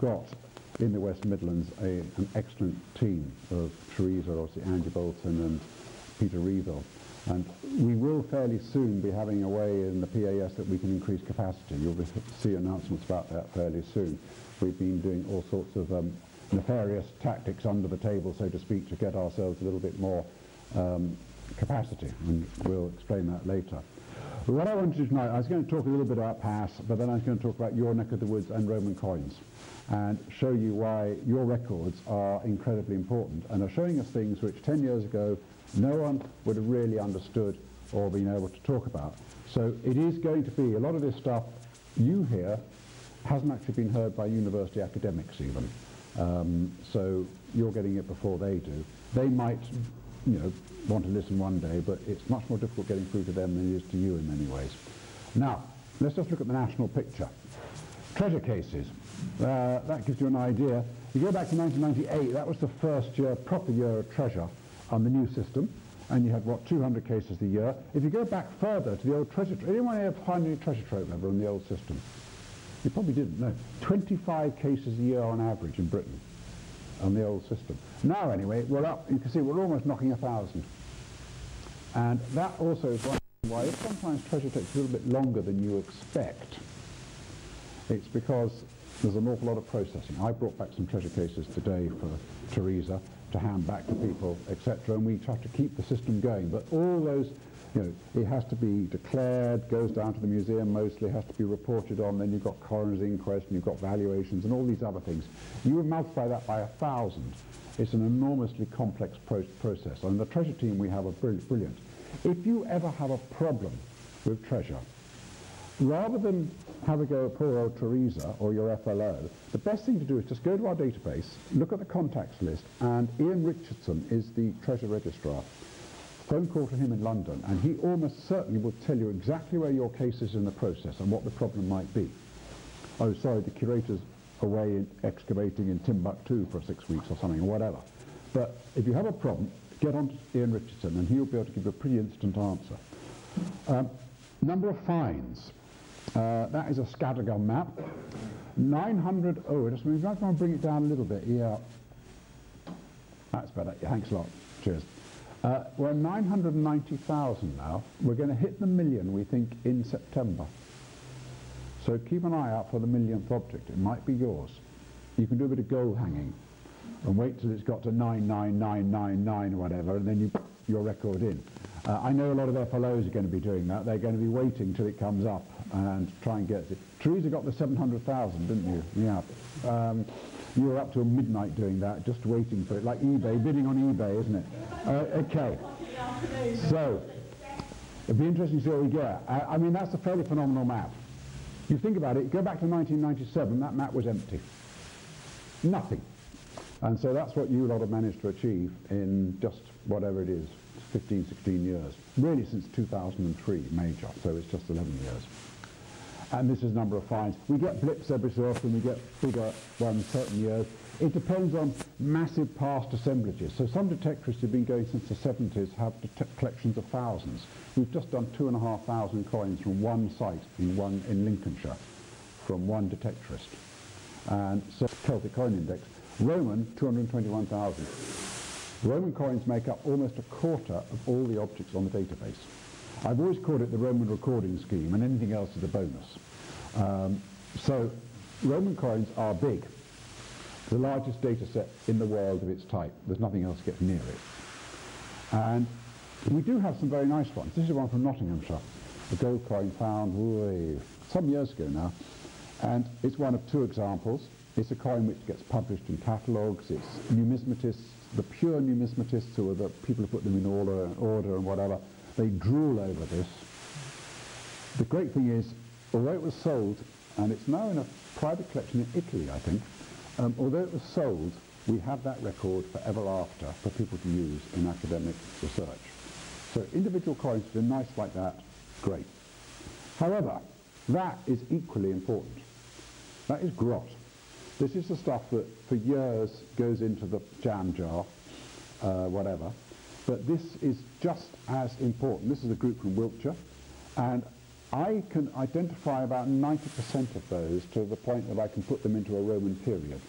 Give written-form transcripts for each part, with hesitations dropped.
got in the West Midlands an excellent team of Teresa, obviously Andy Bolton and Peter Reeville. And we will fairly soon be having a way in the PAS that we can increase capacity. You'll see announcements about that fairly soon. We've been doing all sorts of nefarious tactics under the table, so to speak, to get ourselves a little bit more capacity, and we'll explain that later. But what I wanted to do tonight, I was going to talk a little bit about PAS, but then I was going to talk about your neck of the woods and Roman coins, and show you why your records are incredibly important, and are showing us things which 10 years ago no one would have really understood or been able to talk about. So it is going to be, a lot of this stuff you hear hasn't actually been heard by university academics even. So you're getting it before they do. They might, want to listen one day, but it's much more difficult getting through to them than it is to you in many ways. Now, let's just look at the national picture. Treasure cases. That gives you an idea. You go back to 1998, that was the first proper year of treasure on the new system, and you had, 200 cases a year. If you go back further to the old treasure trove, anyone ever find any treasure trove ever on the old system? You probably didn't, no. 25 cases a year on average in Britain on the old system. Now anyway, we're up, you can see we're almost knocking 1,000. And that also is one reason why if sometimes treasure takes a little bit longer than you expect, it's because there's an awful lot of processing. I brought back some treasure cases today for Teresa to hand back to people, etc., and we try to keep the system going. But all those, it has to be declared, goes down to the museum mostly, has to be reported on, then you've got coroner's inquest, and you've got valuations, and all these other things. You would multiply that by 1,000. It's an enormously complex process, and the treasure team we have are brilliant. If you ever have a problem with treasure, rather than have a go at poor old Teresa or your FLO, the best thing to do is just go to our database, look at the contacts list, and Ian Richardson is the treasure registrar. Phone call to him in London, and he almost certainly will tell you exactly where your case is in the process and what the problem might be. Oh, sorry, the curator's away excavating in Timbuktu for 6 weeks or something, or whatever. But if you have a problem, get on to Ian Richardson, and he'll be able to give you a pretty instant answer. Number of fines. That is a scattergun map. 900, just you might want to bring it down a little bit, yeah. That's better, yeah, thanks a lot, cheers. We're 990,000 now. We're going to hit the million, we think, in September. So keep an eye out for the millionth object. It might be yours. You can do a bit of gold hanging and wait till it's got to 99999 or whatever, and then you put your record in. I know a lot of FLOs are going to be doing that. They're going to be waiting till it comes up and try and get it. Teresa got the 700,000, didn't you? Yeah. You were up till midnight doing that, just waiting for it, like eBay, bidding on eBay, isn't it? Okay. So, it'd be interesting to see what we get. I mean, that's a fairly phenomenal map. You think about it, go back to 1997, that map was empty. Nothing. And so that's what you lot have managed to achieve in just whatever it is, 15, 16 years. Really since 2003, major, so it's just 11 years. And this is number of fines. We get blips every so often, we get bigger ones certain years. It depends on massive past assemblages. So some detectorists who've been going since the 70s have collections of thousands. We've just done 2,500 coins from one site in Lincolnshire, from one detectorist. And so Celtic Coin Index. Roman, 221,000. Roman coins make up almost a quarter of all the objects on the database. I've always called it the Roman recording scheme, and anything else is a bonus. So Roman coins are big. The largest data set in the world of its type. There's nothing else gets near it. And we do have some very nice ones. This is one from Nottinghamshire, a gold coin found some years ago now, and it's one of two examples. It's a coin which gets published in catalogues. It's numismatists, the pure numismatists, who are the people who put them in order and whatever. They drool over this. The great thing is, although it was sold, and it's now in a private collection in Italy, I think, although it was sold, we have that record forever after for people to use in academic research. So individual coins that are nice like that, great. However, that is equally important. That is grot. This is the stuff that for years goes into the jam jar, whatever. But this is just as important. This is a group from Wiltshire, and I can identify about 90% of those to the point that I can put them into a Roman period.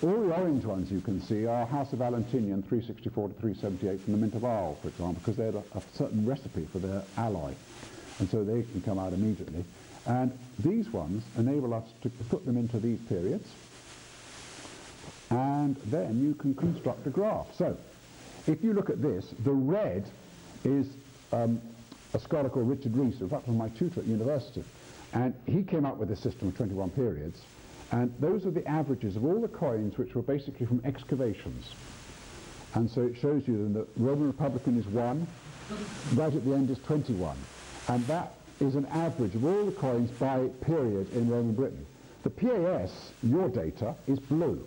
All the orange ones you can see are House of Valentinian 364 to 378 from the Mint of Arles, for example, because they had a certain recipe for their alloy, and so they can come out immediately. And these ones enable us to put them into these periods, and then you can construct a graph. So if you look at this, the red is a scholar called Richard Rees, who in fact was my tutor at university, and he came up with a system of 21 periods, and those are the averages of all the coins which were basically from excavations. And so it shows you that Roman Republican is 1, right at the end is 21, and that is an average of all the coins by period in Roman Britain. The PAS, your data, is blue,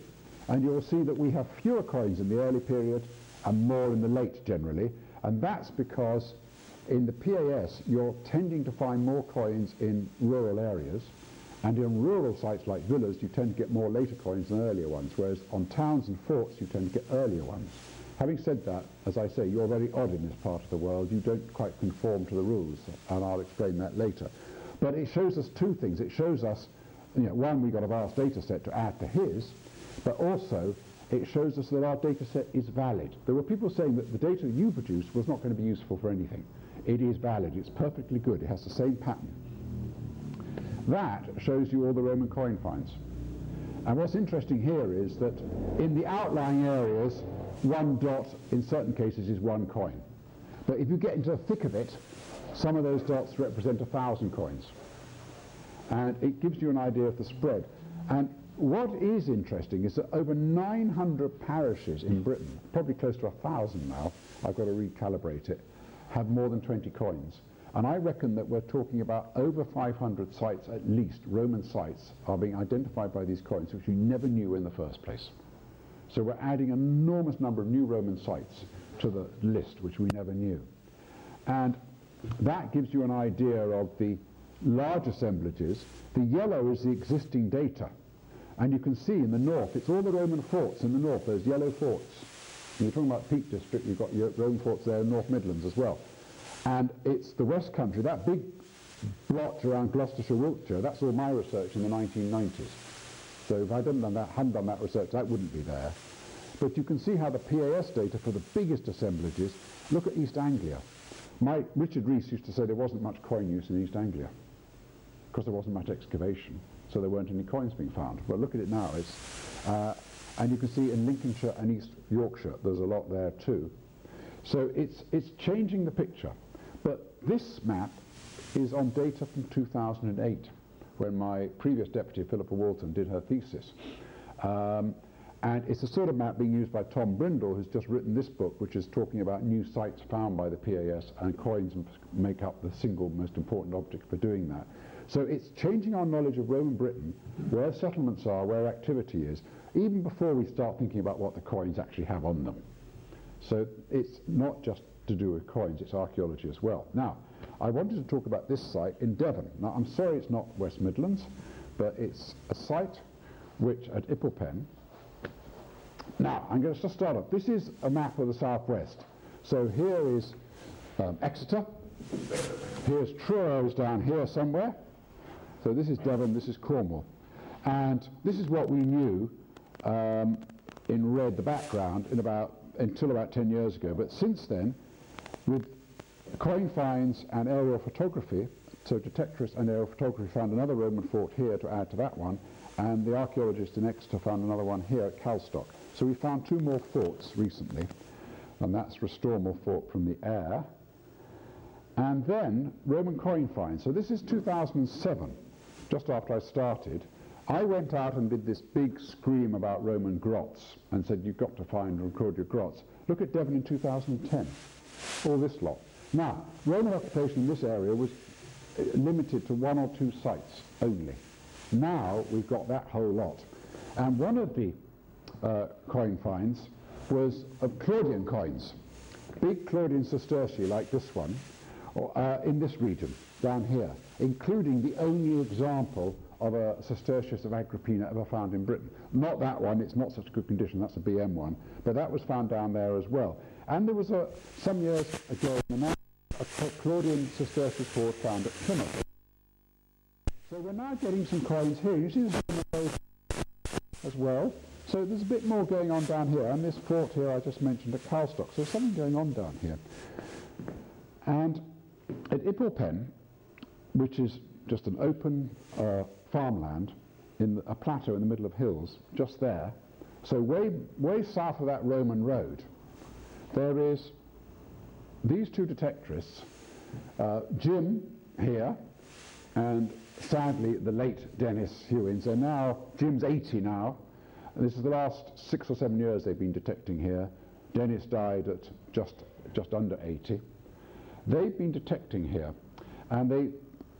and you'll see that we have fewer coins in the early period and more in the late generally, and that's because in the PAS you're tending to find more coins in rural areas, and in rural sites like villas you tend to get more later coins than earlier ones, whereas on towns and forts you tend to get earlier ones. Having said that, as I say, you're very odd in this part of the world. You don't quite conform to the rules, and I'll explain that later. But it shows us two things. It shows us, one, we've got a vast data set to add to his, but also it shows us that our data set is valid. There were people saying that the data you produced was not going to be useful for anything. It is valid. It's perfectly good. It has the same pattern. That shows you all the Roman coin finds. And what's interesting here is that in the outlying areas, one dot in certain cases is one coin. But if you get into the thick of it, some of those dots represent 1,000 coins. And it gives you an idea of the spread. And what is interesting is that over 900 parishes in Britain, probably close to 1,000 now, I've got to recalibrate it, have more than 20 coins. And I reckon that we're talking about over 500 sites at least, Roman sites, are being identified by these coins, which you never knew in the first place. So we're adding an enormous number of new Roman sites to the list, which we never knew. And that gives you an idea of the large assemblages. The yellow is the existing data. And you can see in the north, it's all the Roman forts in the north, those yellow forts. And you're talking about Peak District, you've got your Roman forts there in North Midlands as well. And it's the West Country, that big blotch around Gloucestershire, Wiltshire, that's all my research in the 1990s. So if I hadn't done that research, that wouldn't be there. But you can see how the PAS data for the biggest assemblages, look at East Anglia. Richard Rees used to say there wasn't much coin use in East Anglia because there wasn't much excavation, so there weren't any coins being found. But look at it now, and you can see in Lincolnshire and East Yorkshire there's a lot there too. So it's changing the picture. But this map is on data from 2008, when my previous deputy, Philippa Walton, did her thesis. And it's the sort of map being used by Tom Brindle, who's just written this book, which is talking about new sites found by the PAS, and coins make up the single most important object for doing that. So it's changing our knowledge of Roman Britain, where settlements are, where activity is, even before we start thinking about what the coins actually have on them. So it's not just to do with coins, it's archaeology as well. Now, I wanted to talk about this site in Devon. Now, I'm sorry it's not West Midlands, but it's a site which at Ipplepen. Now, I'm going to just start off. This is a map of the southwest. So here is Exeter. Here's Truro down here somewhere. So this is Devon, this is Cornwall. And this is what we knew in red, the background, until about 10 years ago. But since then, with coin finds and aerial photography, so detectorists and aerial photography found another Roman fort here to add to that one, and the archaeologists in Exeter found another one here at Calstock. So we found two more forts recently, and that's Restormal Fort from the air. And then Roman coin finds. So this is 2007, just after I started. I went out and did this big scream about Roman grots and said, you've got to find and record your grots. Look at Devon in 2010, all this lot. Now, Roman occupation in this area was limited to 1 or 2 sites only. Now we've got that whole lot. And one of the coin finds was of Claudian coins, big Claudian sestertii like this one, in this region, down here, including the only example of a sestertius of Agrippina ever found in Britain. Not that one, it's not such good condition, that's a BM one, but that was found down there as well. And there was some years ago in the a Claudian sestertius fort found at Plymouth. we're now getting some coins here. You see this as well. So there's a bit more going on down here, and this fort here I just mentioned at Calstock. So there's something going on down here. And at Ipplepen, which is just an open farmland in a plateau in the middle of hills, just there, so way south of that Roman road, there is these two detectorists, Jim here, and sadly the late Dennis Hewins. So now, Jim's 80 now. This is the last 6 or 7 years they've been detecting here. Dennis died at just under 80. They've been detecting here, and they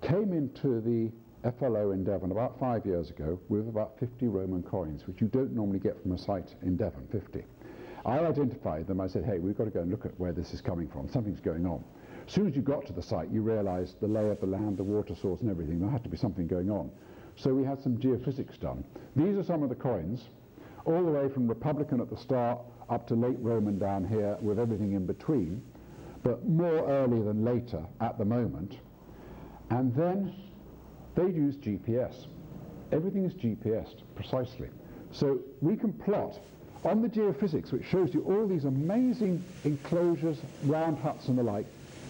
came into the FLO in Devon about 5 years ago with about 50 Roman coins, which you don't normally get from a site in Devon, 50. I identified them. I said, hey, we've got to go and look at where this is coming from. Something's going on. As soon as you got to the site, you realized the lay of the land, the water source and everything. There had to be something going on. So we had some geophysics done. These are some of the coins, all the way from Republican at the start up to late Roman down here with everything in between, but more early than later at the moment. And then they use GPS. Everything is GPSed precisely. So we can plot on the geophysics, which shows you all these amazing enclosures, round huts and the like.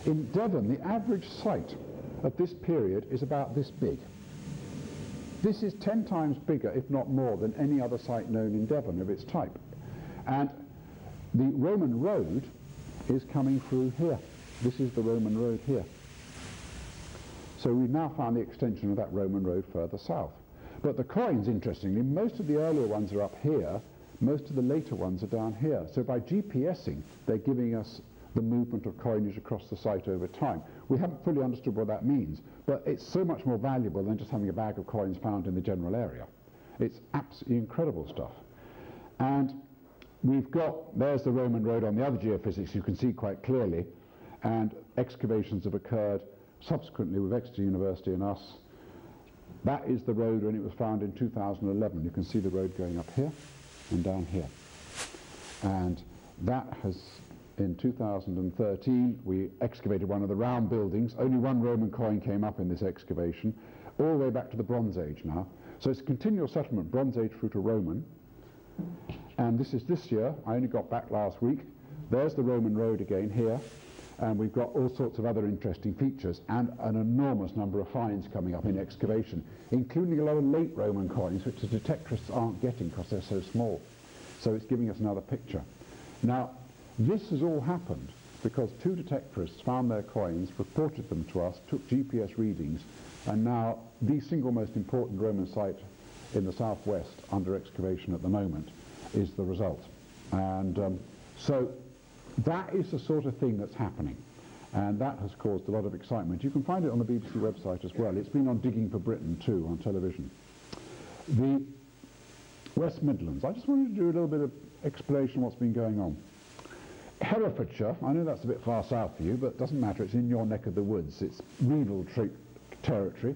In Devon, the average site at this period is about this big. This is 10 times bigger, if not more, than any other site known in Devon of its type. And the Roman road is coming through here. This is the Roman road here. So we've now found the extension of that Roman road further south. But the coins, interestingly, most of the earlier ones are up here, most of the later ones are down here. So by GPSing, they're giving us the movement of coinage across the site over time. We haven't fully understood what that means, but it's so much more valuable than just having a bag of coins found in the general area. It's absolutely incredible stuff. And we've got, there's the Roman road on the other geophysics, you can see quite clearly, and excavations have occurred subsequently with Exeter University and us. That is the road when it was found in 2011. You can see the road going up here and down here. And that has, in 2013, we excavated one of the round buildings. Only one Roman coin came up in this excavation, all the way back to the Bronze Age now. So it's a continual settlement, Bronze Age through to Roman. And this is this year. I only got back last week. There's the Roman road again here. And we've got all sorts of other interesting features and an enormous number of finds coming up in excavation, including a lot of late Roman coins, which the detectorists aren't getting because they're so small. So it's giving us another picture. Now, this has all happened because two detectorists found their coins, reported them to us, took GPS readings, and now the single most important Roman site in the southwest under excavation at the moment is the result. And so that is the sort of thing that's happening, and that has caused a lot of excitement. You can find it on the BBC website as well. It's been on Digging for Britain too on television. The West Midlands, I just wanted to do a little bit of explanation of what's been going on. Herefordshire, I know that's a bit far south for you, but it doesn't matter, it's in your neck of the woods. It's renal territory.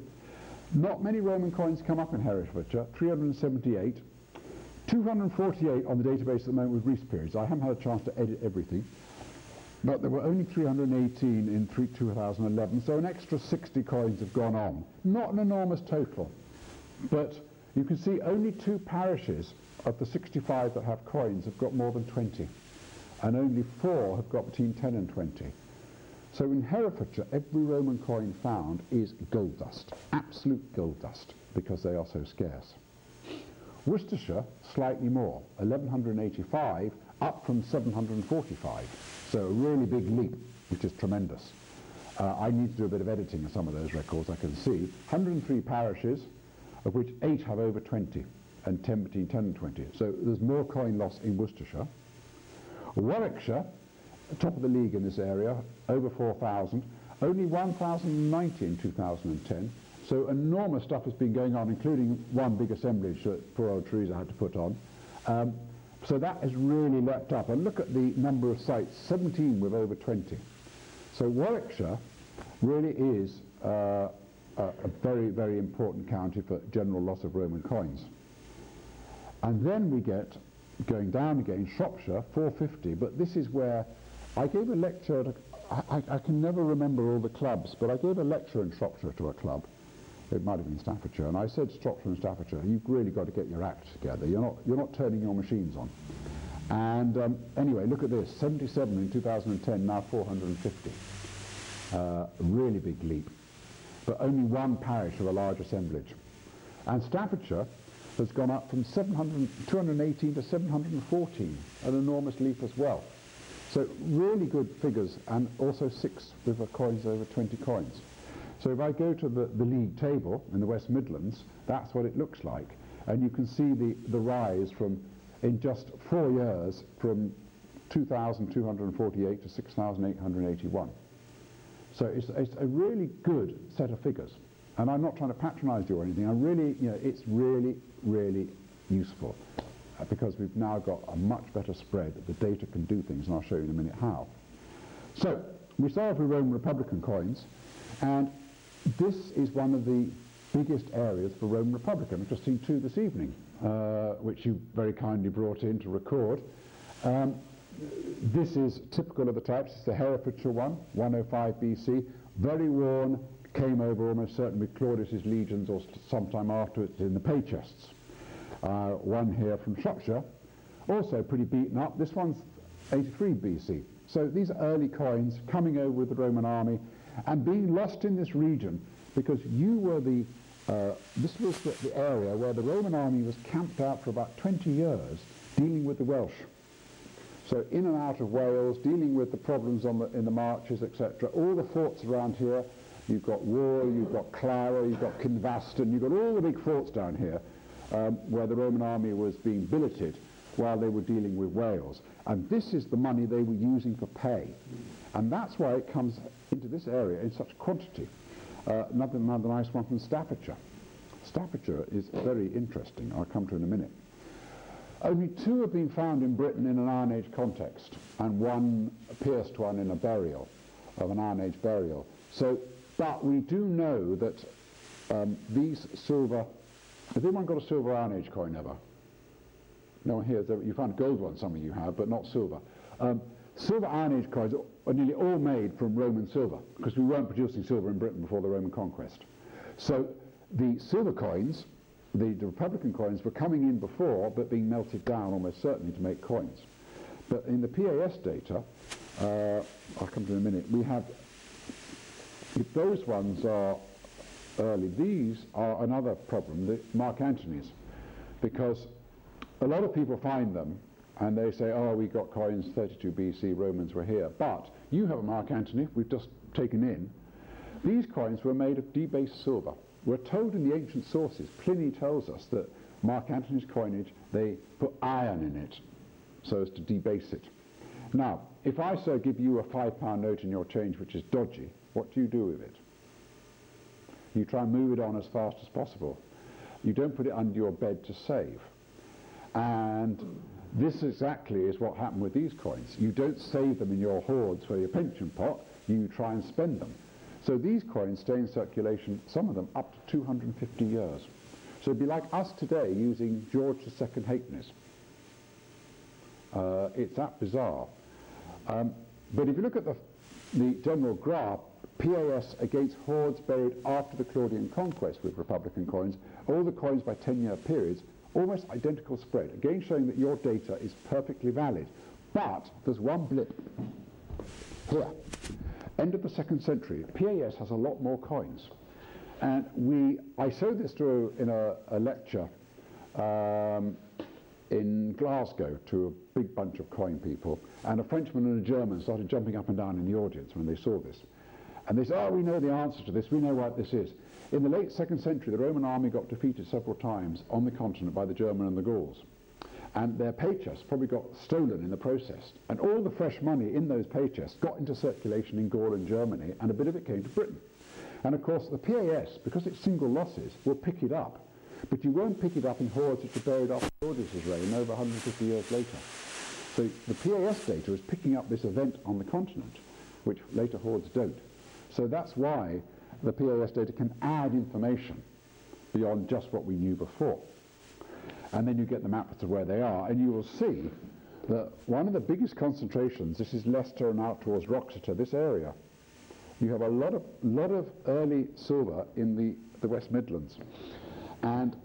Not many Roman coins come up in Herefordshire, 378. 248 on the database at the moment with recent periods. I haven't had a chance to edit everything, but there were only 318 in 2011, so an extra 60 coins have gone on. Not an enormous total, but you can see only 2 parishes of the 65 that have coins have got more than 20, and only 4 have got between 10 and 20. So in Herefordshire, every Roman coin found is gold dust, absolute gold dust, because they are so scarce. Worcestershire, slightly more, 1185, up from 745. So a really big leap, which is tremendous. I need to do a bit of editing of some of those records, I can see. 103 parishes, of which 8 have over 20, and 10 between 10 and 20. So there's more coin loss in Worcestershire. Warwickshire, top of the league in this area, over 4,000, only 1,090 in 2010. So enormous stuff has been going on, including one big assemblage that poor old Teresa had to put on. So that has really leapt up. And look at the number of sites, 17 with over 20. So Warwickshire really is a very, very important county for general loss of Roman coins. And then we get, going down again, Shropshire, 450. But this is where I gave a lecture, I can never remember all the clubs, but I gave a lecture in Shropshire to a club It might have been Staffordshire. And I said to Shropshire and Staffordshire, you've really got to get your act together. You're not turning your machines on. And anyway, look at this, 77 in 2010, now 450. Really big leap. But only one parish of a large assemblage. And Staffordshire has gone up from 218 to 714, an enormous leap as well. So really good figures, and also 6 with the coins over 20 coins. So if I go to the league table in the West Midlands, that's what it looks like. And you can see the rise from, in just 4 years, from 2,248 to 6,881. So it's a really good set of figures. And I'm not trying to patronize you or anything. I really, it's really, really useful because we've now got a much better spread. The data can do things, and I'll show you in a minute how. So we start off with Roman Republican coins, and this is one of the biggest areas for Roman Republican. I've just seen 2 this evening, which you very kindly brought in to record. This is typical of the types. It's the Herefordshire one, 105 BC, very worn, came over almost certainly with Claudius's legions or sometime afterwards in the pay chests. One here from Shropshire, also pretty beaten up. This one's 83 BC. So these are early coins coming over with the Roman army and being lost in this region because you were this was the area where the Roman army was camped out for about 20 years dealing with the Welsh. So in and out of Wales, dealing with the problems in the marches, etc. All the forts around here, you've got Wall, you've got Clara, you've got Kinvaston, you've got all the big forts down here where the Roman army was being billeted while they were dealing with Wales. And this is the money they were using for pay. And that's why it comes into this area in such quantity. Another nice one from Staffordshire. Staffordshire is very interesting. I'll come to in a minute. Only 2 have been found in Britain in an Iron Age context, and one pierced one in a burial, of an Iron Age burial. So, but we do know that these silver, has anyone got a silver Iron Age coin ever? No one here, you found gold ones, some of you have, but not silver. Silver Iron Age coins are nearly all made from Roman silver, because we weren't producing silver in Britain before the Roman conquest. So the silver coins, the Republican coins, were coming in before, but being melted down almost certainly to make coins. But in the PAS data, I'll come to in a minute, we have, if those ones are early, these are another problem, the Mark Antony's, because a lot of people find them and they say, oh, we got coins 32 BC, Romans were here. But you have a Mark Antony, we've just taken in. These coins were made of debased silver. We're told in the ancient sources, Pliny tells us that Mark Antony's coinage, they put iron in it so as to debase it. Now, if I, sir, give you a £5 note in your change which is dodgy, what do you do with it? You try and move it on as fast as possible. You don't put it under your bed to save. And this exactly is what happened with these coins. You don't save them in your hoards for your pension pot, you try and spend them. So these coins stay in circulation, some of them up to 250 years. So it'd be like us today using George II halfpennies. It's that bizarre. But if you look at the general graph, PAS against hoards buried after the Claudian conquest with Republican coins, all the coins by 10-year periods, almost identical spread, again showing that your data is perfectly valid. But there's one blip here. End of the 2nd century, PAS has a lot more coins. And I showed this in a lecture in Glasgow to a big bunch of coin people, and a Frenchman and a German started jumping up and down in the audience when they saw this. And they said, oh, we know the answer to this, we know what this is. In the late 2nd century, the Roman army got defeated several times on the continent by the German and the Gauls. And their pay chests probably got stolen in the process. And all the fresh money in those pay chests got into circulation in Gaul and Germany, and a bit of it came to Britain. And of course, the PAS, because it's single losses, will pick it up. But you won't pick it up in hoards which were buried after Claudius's reign over 150 years later. So the PAS data is picking up this event on the continent, which later hoards don't. So that's why the PAS data can add information beyond just what we knew before. And then you get the map to where they are, and you will see that one of the biggest concentrations, this is Leicester and out towards Wroxeter, this area, you have a lot of early silver in the the West Midlands. And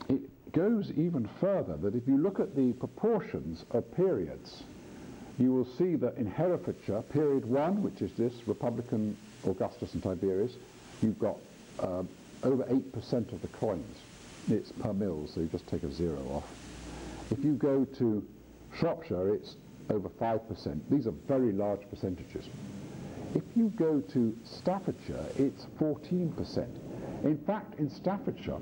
it goes even further, that if you look at the proportions of periods, you will see that in Herefordshire, period 1, which is this, Republican Augustus and Tiberius, you've got over 8% of the coins. It's per mil, so you just take a 0 off. If you go to Shropshire, it's over 5%. These are very large percentages. If you go to Staffordshire, it's 14%. In fact, in Staffordshire,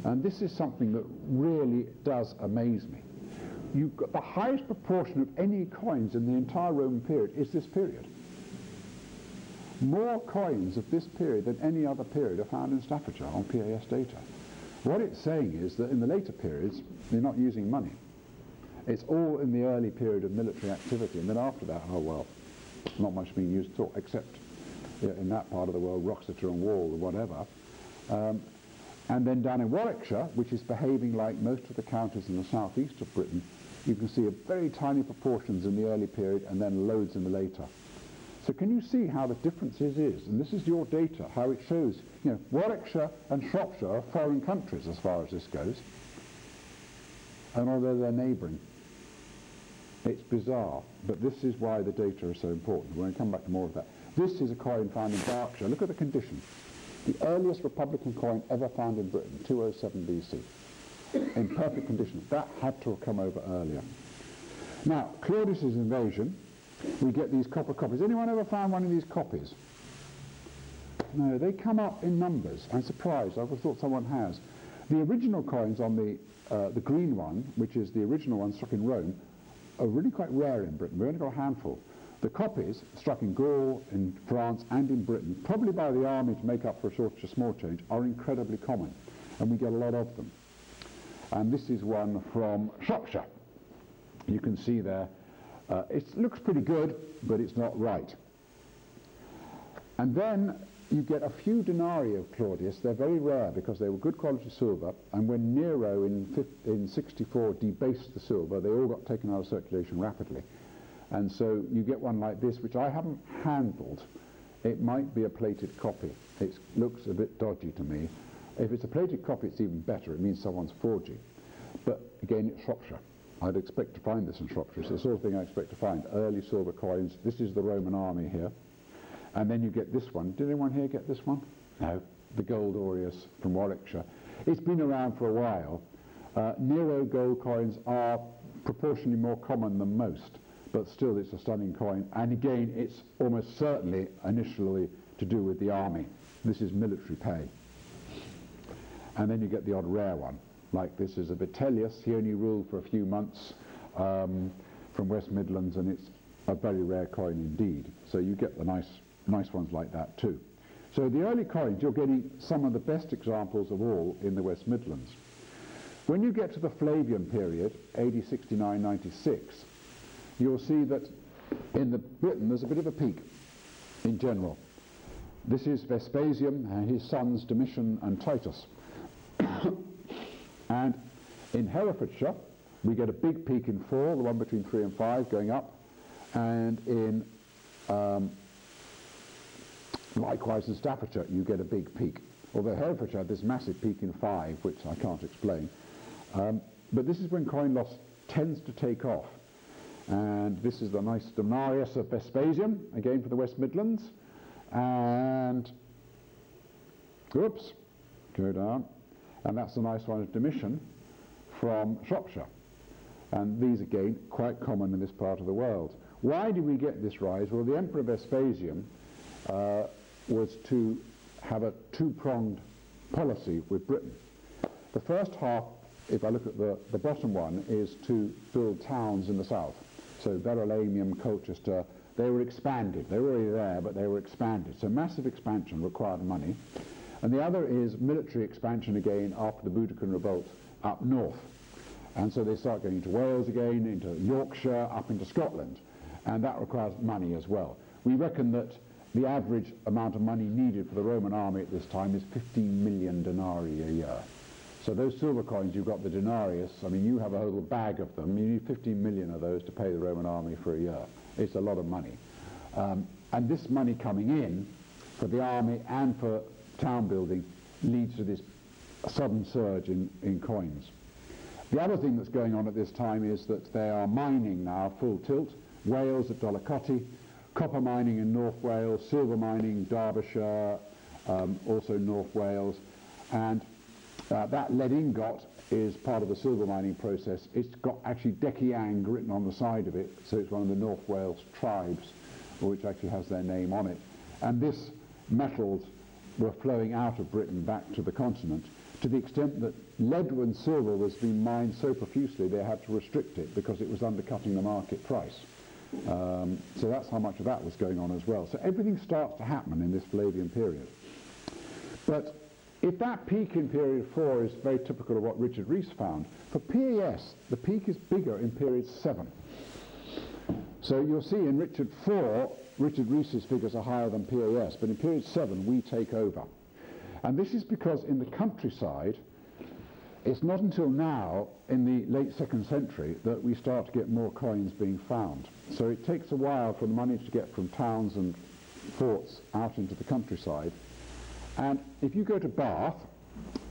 and this is something that really does amaze me, you've got the highest proportion of any coins in the entire Roman period is this period. More coins of this period than any other period are found in Staffordshire on PAS data. What it's saying is that in the later periods, they're not using money. It's all in the early period of military activity, and then after that, oh well, not much being used at all, except in that part of the world, Roxeter and Wall or whatever. And then down in Warwickshire, which is behaving like most of the counties in the southeast of Britain, you can see a very tiny proportions in the early period and then loads in the later. So can you see how the differences is? And this is your data, how it shows, you know, Warwickshire and Shropshire are foreign countries as far as this goes. And although they're neighbouring, it's bizarre, but this is why the data is so important. We're going to come back to more of that. This is a coin found in Berkshire. Look at the condition. The earliest Republican coin ever found in Britain, 207 BC, in perfect condition. That had to have come over earlier. Now, Claudius's invasion, we get these copper copies. Anyone ever found one of these copies? No, they come up in numbers. I'm surprised. I would have thought someone has. The original coins on the green one, which is the original one struck in Rome, are really quite rare in Britain. We've only got a handful. The copies struck in Gaul, in France and in Britain, probably by the army to make up for a small change, are incredibly common, and we get a lot of them. And this is one from Shropshire. You can see there, it looks pretty good, but it's not right. And then you get a few denarii of Claudius. They're very rare because they were good quality silver, and when Nero in 64 debased the silver, they all got taken out of circulation rapidly. And so you get one like this, which I haven't handled. It might be a plated copy. It looks a bit dodgy to me. If it's a plated copy, it's even better. It means someone's forging. But again, it's Shropshire. I'd expect to find this in Shropshire. It's the sort of thing I expect to find. Early silver coins. This is the Roman army here. And then you get this one. Did anyone here get this one? No. The gold aureus from Warwickshire. It's been around for a while. Nero gold coins are proportionally more common than most, but still it's a stunning coin. And again, it's almost certainly initially to do with the army. This is military pay. And then you get the odd rare one. Like this is a Vitellius. He only ruled for a few months from West Midlands, and it's a very rare coin indeed. So you get the nice ones like that too. So the early coins, you're getting some of the best examples of all in the West Midlands. When you get to the Flavian period, AD 69-96, you'll see that in Britain there's a bit of a peak in general. This is Vespasian and his sons Domitian and Titus. And in Herefordshire we get a big peak in 4, the one between 3 and 5 going up, and in likewise in Staffordshire you get a big peak. Although Herefordshire had this massive peak in 5, which I can't explain. But this is when coin loss tends to take off. And this is the nice denarius of Vespasian, again for the West Midlands. And, oops, go down. And that's the nice one of Domitian from Shropshire. And these, again, quite common in this part of the world. Why did we get this rise? Well, the Emperor Vespasian was to have a two-pronged policy with Britain. The first half, if I look at the bottom one, is to build towns in the south. So Verulamium, Colchester, they were expanded. They were already there, but they were expanded. So massive expansion required money. And the other is military expansion again after the Boudiccan revolt up north. And so they start going into Wales again, into Yorkshire, up into Scotland. And that requires money as well. We reckon that the average amount of money needed for the Roman army at this time is 15 million denarii a year. So those silver coins, you've got the denarius, I mean, you have a whole bag of them. You need 15 million of those to pay the Roman army for a year. It's a lot of money. And this money coming in for the army and for town building leads to this sudden surge in coins. The other thing that's going on at this time is that they are mining now full tilt. Wales at Dollicotty, copper mining in North Wales, silver mining Derbyshire, also North Wales, and that lead ingot is part of the silver mining process. It's got actually Deciang written on the side of it, so it's one of the North Wales tribes, which actually has their name on it. And this metals were flowing out of Britain back to the continent, to the extent that lead and silver was being mined so profusely they had to restrict it because it was undercutting the market price. So that's how much of that was going on as well. So everything starts to happen in this Flavian period. But if that peak in period 4 is very typical of what Richard Rees found, for PAS the peak is bigger in period 7. So you'll see in Richard 4, Richard Rees's figures are higher than PAS, but in period 7 we take over. And this is because in the countryside, it's not until now, in the late 2nd century, that we start to get more coins being found. So it takes a while for the money to get from towns and forts out into the countryside. And if you go to Bath,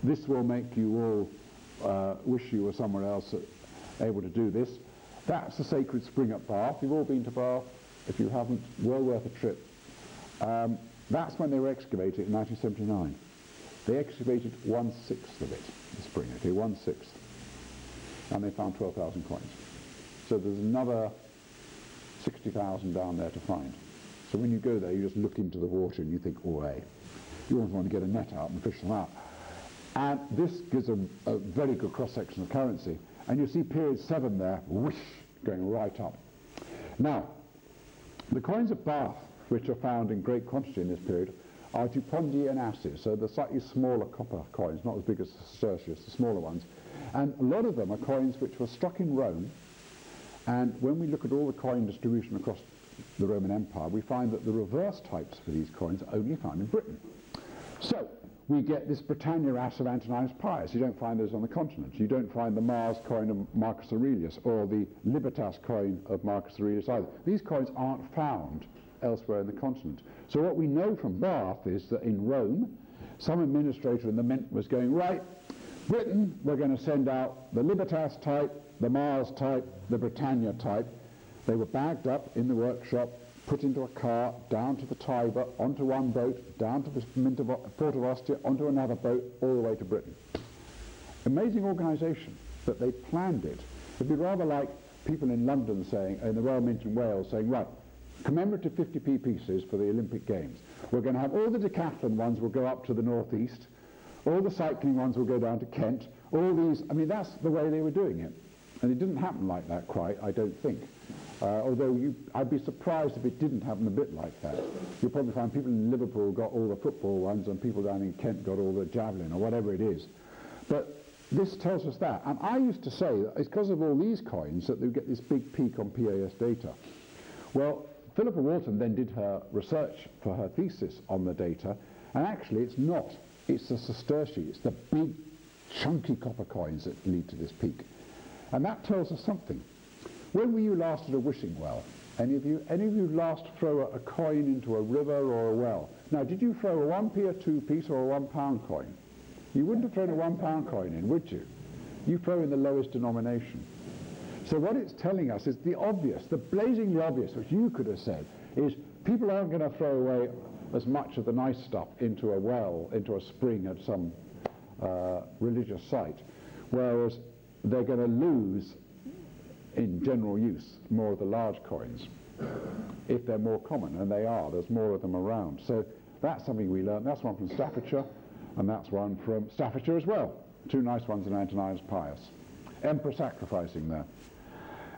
this will make you all wish you were somewhere else able to do this. That's the sacred spring at Bath. You've all been to Bath. If you haven't, well worth a trip. That's when they were excavated in 1979. They excavated 1/6 of it, the spring, okay, 1/6. And they found 12,000 coins. So there's another 60,000 down there to find. So when you go there, you just look into the water and you think, oh, hey. You always want to get a net out and fish them out. And this gives a very good cross-section of currency. And you see period 7 there, whoosh, going right up. Now, the coins of Bath, which are found in great quantity in this period, are Dupondian asses, so the slightly smaller copper coins, not as big as the Sestertius, the smaller ones. And a lot of them are coins which were struck in Rome, and when we look at all the coin distribution across the Roman Empire, we find that the reverse types for these coins are only found in Britain. So we get this Britannia ass of Antoninus Pius. You don't find those on the continent. You don't find the Mars coin of Marcus Aurelius or the Libertas coin of Marcus Aurelius either. These coins aren't found elsewhere in the continent. So what we know from Bath is that in Rome, some administrator in the Mint was going, right, Britain, we're going to send out the Libertas type, the Mars type, the Britannia type. They were bagged up in the workshop, put into a car, down to the Tiber, onto one boat, down to the port of Ostia, onto another boat, all the way to Britain. Amazing organisation, but they planned it. It'd be rather like people in London saying, in the Royal Mint in Wales, saying, right, commemorative 50p pieces for the Olympic Games. We're going to have all the decathlon ones will go up to the northeast, all the cycling ones will go down to Kent, all these, I mean, that's the way they were doing it. And it didn't happen like that quite, I don't think. Although I'd be surprised if it didn't happen a bit like that. You'll probably find people in Liverpool got all the football ones and people down in Kent got all the javelin or whatever it is. But this tells us that. And I used to say that it's because of all these coins that they get this big peak on PAS data. Well, Philippa Walton then did her research for her thesis on the data, and actually it's not. It's the sestertii, it's the big chunky copper coins that lead to this peak. And that tells us something. When were you last at a wishing well? Any of you last throw a coin into a river or a well? Now, did you throw a 1p, a 2p, or a £1 coin? You wouldn't have thrown a £1 coin in, would you? You throw in the lowest denomination. So what it's telling us is the obvious, the blazingly obvious, which you could have said, is people aren't going to throw away as much of the nice stuff into a well, into a spring at some religious site, whereas they're going to lose in general use more of the large coins if they're more common, and they are. There's more of them around. So that's something we learned. That's one from Staffordshire, and that's one from Staffordshire as well. Two nice ones in Antoninus Pius. Emperor sacrificing there.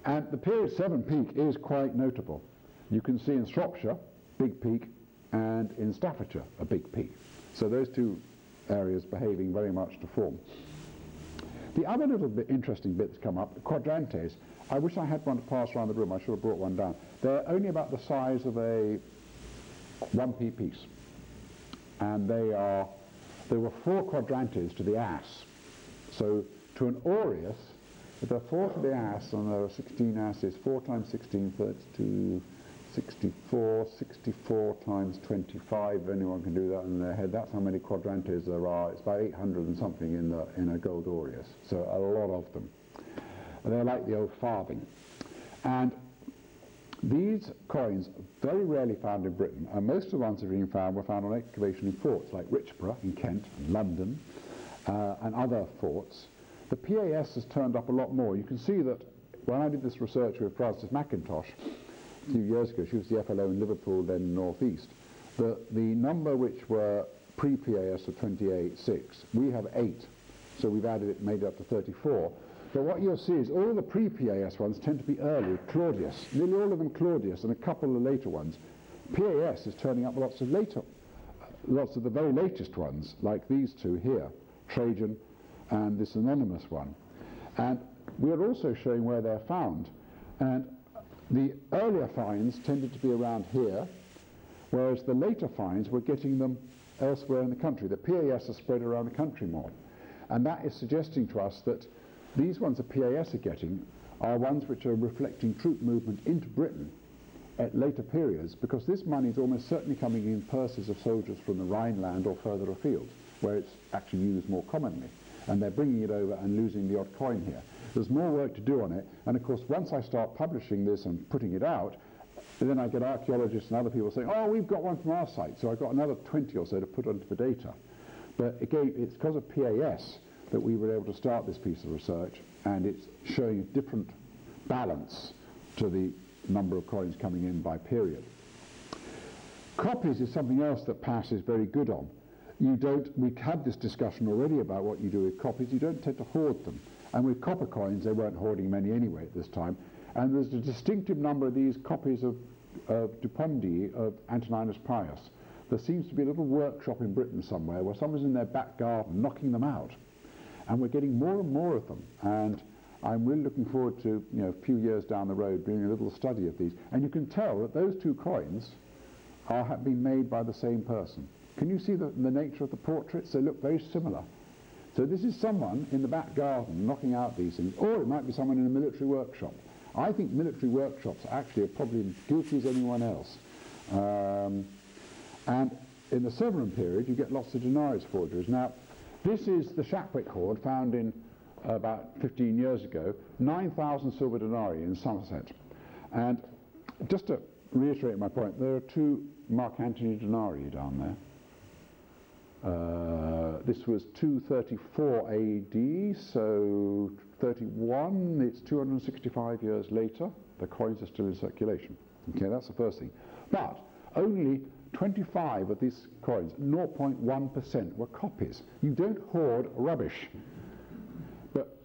And the period 7 peak is quite notable. You can see in Shropshire, big peak, and in Staffordshire, a big peak. So those two areas behaving very much to form. The other little bit interesting bits come up, quadrantes. I wish I had one to pass around the room. I should have brought one down. They're only about the size of a 1p piece. And there were 4 quadrantes to the ass. So to an aureus, if there are 4 to the ass and there are 16 asses, 4 times 16, 32, 64 times 25, if anyone can do that in their head, that's how many quadrantes there are. It's about 800 and something in a gold aureus, so a lot of them. They're like the old farthing. And these coins very rarely found in Britain, and most of the ones that have been found were found on excavation in forts like Richborough in Kent and London and other forts. The PAS has turned up a lot more. You can see that when I did this research with Frances McIntosh a few years ago, she was the FLO in Liverpool, then North East, the number which were pre-PAS of 28.6, we have 8, so we've added it, made it up to 34. But what you'll see is all the pre-PAS ones tend to be early, Claudius, nearly all of them Claudius, and a couple of later ones. PAS is turning up lots of the very latest ones, like these two here, Trajan and this anonymous one. And we're also showing where they're found. And the earlier finds tended to be around here, whereas the later finds were getting them elsewhere in the country. The PAS are spread around the country more. And that is suggesting to us that these ones the PAS are getting are ones which are reflecting troop movement into Britain at later periods, because this money is almost certainly coming in purses of soldiers from the Rhineland or further afield, where it's actually used more commonly. And they're bringing it over and losing the odd coin here. There's more work to do on it, and of course once I start publishing this and putting it out, then I get archaeologists and other people saying, oh, we've got one from our site, so I've got another 20 or so to put onto the data. But again, it's because of PAS that we were able to start this piece of research, and it's showing a different balance to the number of coins coming in by period. Copies is something else that PAS is very good on. We've had this discussion already about what you do with copies. You don't tend to hoard them. And with copper coins, they weren't hoarding many anyway at this time. And there's a distinctive number of these copies of Dupondi of Antoninus Pius. There seems to be a little workshop in Britain somewhere where someone's in their back garden knocking them out. And we're getting more and more of them. And I'm really looking forward to, a few years down the road doing a little study of these. And you can tell that those two coins have been made by the same person. Can you see the nature of the portraits? They look very similar. So this is someone in the back garden knocking out these things, or it might be someone in a military workshop. I think military workshops actually are probably as guilty as anyone else. And in the Severn period, you get lots of denarius forgeries. Now, this is the Shapwick hoard found in about 15 years ago, 9,000 silver denarii in Somerset. And just to reiterate my point, there are 2 Mark Antony denarii down there. This was 234 AD, so 31, it's 265 years later. The coins are still in circulation. Okay, that's the first thing. But only 25 of these coins, 0.1%, were copies. You don't hoard rubbish. But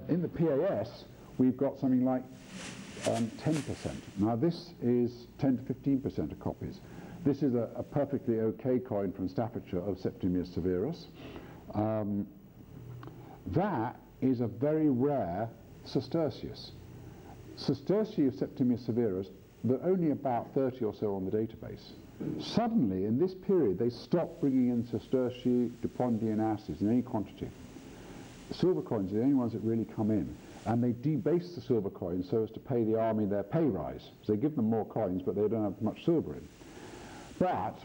in the PAS, we've got something like 10%. Now this is 10 to 15% of copies. This is a perfectly okay coin from Staffordshire of Septimius Severus. That is a very rare sestertius. Sestertii of Septimius Severus, there are only about 30 or so on the database. Suddenly, in this period, they stopped bringing in sestertii, Dupondi and asses in any quantity. Silver coins are the only ones that really come in, and they debase the silver coins so as to pay the army their pay rise. So they give them more coins, but they don't have much silver in. But,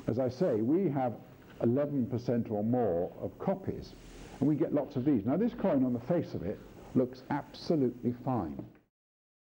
as I say, we have 11% or more of copies, and we get lots of these. Now this coin on the face of it looks absolutely fine.